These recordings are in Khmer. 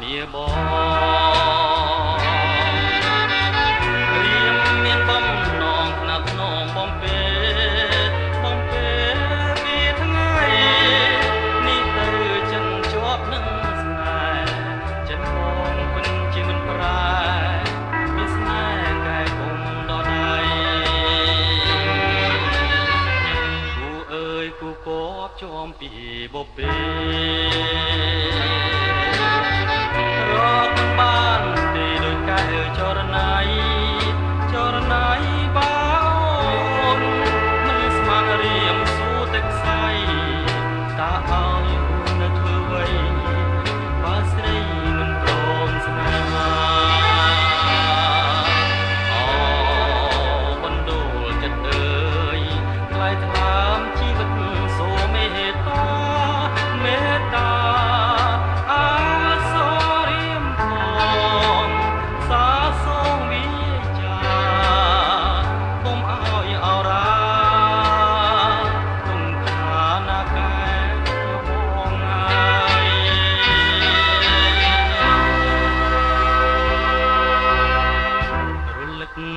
នាបងរៀមមានបំណងថ្នាក់ថ្នមបំពេពីថ្ងៃនេះទៅចិនជាប់នឹងស្នេហ៍ចិនបងពិនជាមិនប្រែមានស្នេហ៍កែគុំដល់ដៃគូអើយគូកបជាប់ពីបបេបានទេដោយកែចរណៃបាអូនមិនស្មានរៀមសួរតែខ្សែតើឲ្យនៅធ្វើអ្វីបើស្រីមិនព្រមស្នេហាអូបណ្ដូលចិត្តអើយថ្លៃថ្លាមជីវិតសូមមេត្តា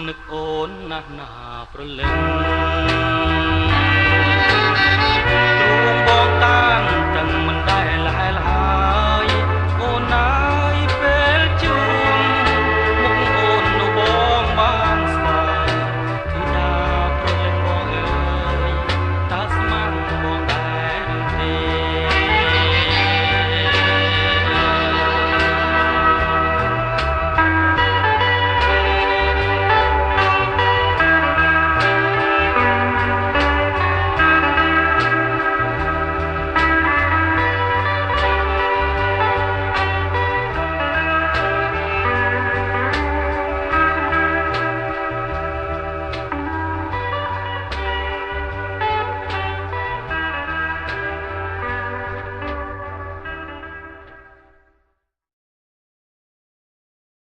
នឹកអូនណាស់ណាប្រលឹងទ្រួងបងតាំងមិនដា